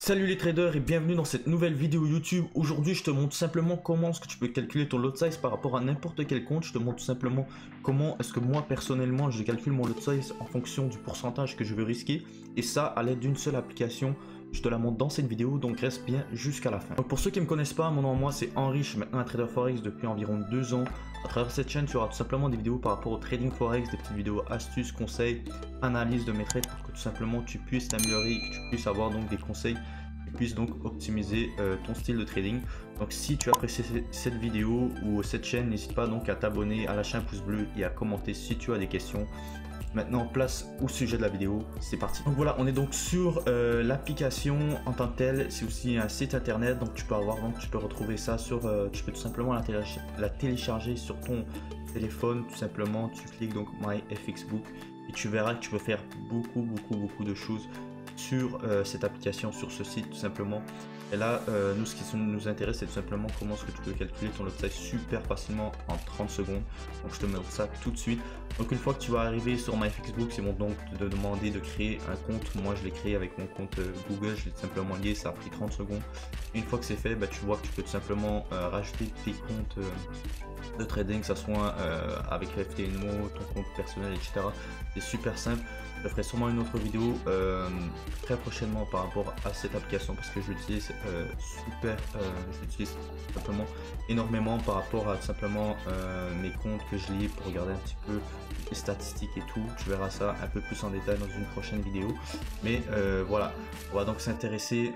Salut les traders et bienvenue dans cette nouvelle vidéo YouTube. Aujourd'hui je te montre simplement comment est-ce que tu peux calculer ton lot size par rapport à n'importe quel compte. Je te montre tout simplement comment est-ce que moi personnellement je calcule mon lot size en fonction du pourcentage que je veux risquer. Et ça à l'aide d'une seule application. Je te la montre dans cette vidéo, donc reste bien jusqu'à la fin. Donc pour ceux qui ne me connaissent pas, mon nom moi c'est Henri, je suis maintenant un trader forex depuis environ 2 ans. À travers cette chaîne, tu auras tout simplement des vidéos par rapport au trading forex, des petites vidéos astuces, conseils, analyse de mes trades pour que tout simplement tu puisses t'améliorer, que tu puisses avoir donc des conseils qui puissent donc optimiser ton style de trading. Donc si tu as apprécié cette vidéo ou cette chaîne, n'hésite pas donc à t'abonner, à lâcher un pouce bleu et à commenter si tu as des questions. Maintenant, place au sujet de la vidéo, c'est parti. Donc voilà, on est donc sur l'application en tant que telle. C'est aussi un site internet, donc tu peux retrouver ça sur, tu peux tout simplement la télécharger sur ton téléphone. Tout simplement, tu cliques donc My FX Book et tu verras que tu peux faire beaucoup de choses sur cette application, sur ce site tout simplement. Et là, nous, ce qui nous intéresse, c'est tout simplement comment est-ce que tu peux calculer ton lot size super facilement en 30 secondes. Donc, je te montre ça tout de suite. Donc, une fois que tu vas arriver sur MyFXBook, c'est bon donc de demander de créer un compte. Moi, je l'ai créé avec mon compte Google. Je l'ai tout simplement lié. Ça a pris 30 secondes. Une fois que c'est fait, bah, tu vois que tu peux tout simplement rajouter tes comptes de trading, que ce soit avec FTNO, ton compte personnel, etc. C'est super simple. Je ferai sûrement une autre vidéo très prochainement par rapport à cette application parce que je l'utilise je l'utilise simplement énormément par rapport à tout simplement mes comptes que je lis pour regarder un petit peu les statistiques et tout. Tu verras ça un peu plus en détail dans une prochaine vidéo. Mais voilà, on va donc s'intéresser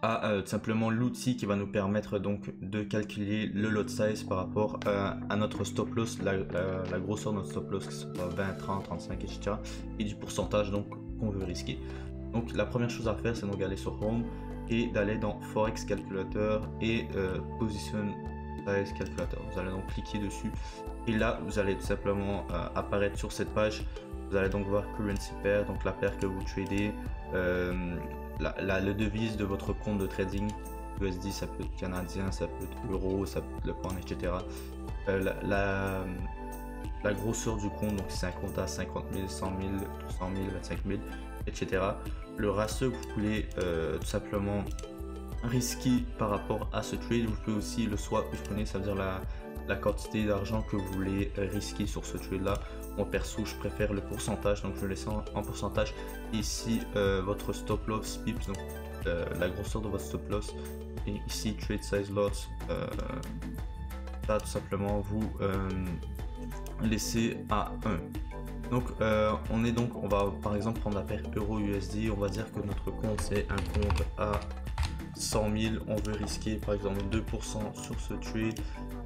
à tout simplement l'outil qui va nous permettre donc de calculer le lot size par rapport à notre stop loss, la grosseur de notre stop loss, que ce soit 20, 30, 35, etc. et du pourcentage donc qu'on veut risquer. Donc la première chose à faire, c'est donc d'aller sur Home et d'aller dans Forex Calculator et Position Size Calculator. Vous allez donc cliquer dessus et là vous allez tout simplement apparaître sur cette page. Vous allez donc voir Currency Pair, donc la paire que vous tradez, le devise de votre compte de trading. USD, ça peut être canadien, ça peut être euro, ça peut être le pound, etc. La grosseur du compte, donc c'est un compte à 50 000, 100 000, 200 000, 25 000, etc. Le ratio que vous voulez tout simplement risquer par rapport à ce trade. Vous pouvez aussi le swap if, ça veut dire la quantité d'argent que vous voulez risquer sur ce trade là. Moi perso, je préfère le pourcentage, donc je laisse en pourcentage. Ici votre stop loss pips, donc la grosseur de votre stop loss, et ici trade size loss, là tout simplement vous laissez à 1. Donc on va par exemple prendre la paire euro USD. On va dire que notre compte c'est un compte à 100 000, on veut risquer par exemple 2% sur ce trade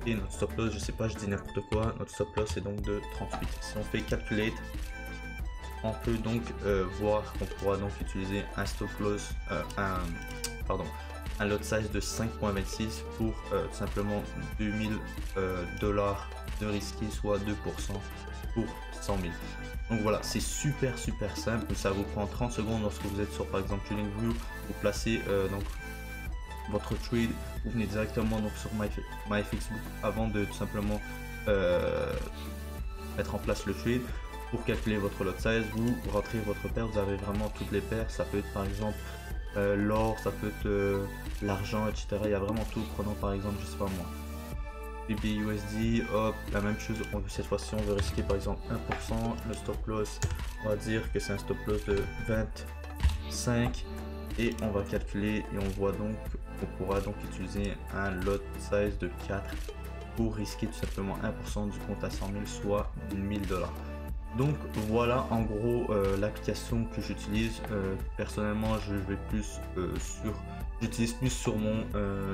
et notre stop loss, je sais pas, je dis n'importe quoi, notre stop loss est donc de 38. Si on fait calculate, on peut donc voir qu'on pourra donc utiliser un stop loss, un lot size de 5.26 pour tout simplement 2000 $ de risqué, soit 2% pour 100 000. Donc voilà, c'est super simple, ça vous prend 30 secondes lorsque vous êtes sur par exemple TradingView, vous placez donc votre trade, vous venez directement donc sur MyFXBook avant de tout simplement mettre en place le trade. Pour calculer votre lot size, vous rentrez votre paire, vous avez vraiment toutes les paires, ça peut être par exemple l'or, ça peut être l'argent, etc. Il y a vraiment tout. Prenons par exemple, je sais pas moi, BBUSD, hop, la même chose. Cette fois-ci, on veut risquer par exemple 1%. Le stop loss, on va dire que c'est un stop loss de 25 et on va calculer et on voit donc qu'on pourra donc utiliser un lot size de 4 pour risquer tout simplement 1% du compte à 100 000, soit 1000 $. Donc voilà en gros l'application que j'utilise. Personnellement, j'utilise plus sur mon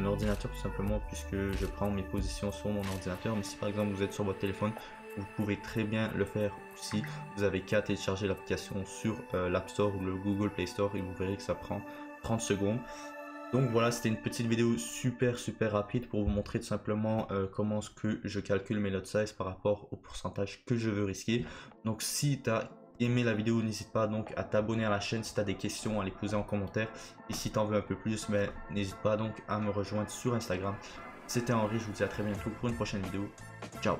ordinateur tout simplement, puisque je prends mes positions sur mon ordinateur. Mais si par exemple vous êtes sur votre téléphone, vous pouvez très bien le faire aussi. Vous avez qu'à télécharger l'application sur l'App Store ou le Google Play Store et vous verrez que ça prend 30 secondes. Donc voilà, c'était une petite vidéo super rapide pour vous montrer tout simplement comment est-ce que je calcule mes lot size par rapport au pourcentage que je veux risquer. Donc si tu as aimé la vidéo, n'hésite pas donc à t'abonner à la chaîne. Si tu as des questions, à les poser en commentaire. Et si tu en veux un peu plus, mais n'hésite pas donc à me rejoindre sur Instagram. C'était Henri, je vous dis à très bientôt pour une prochaine vidéo. Ciao.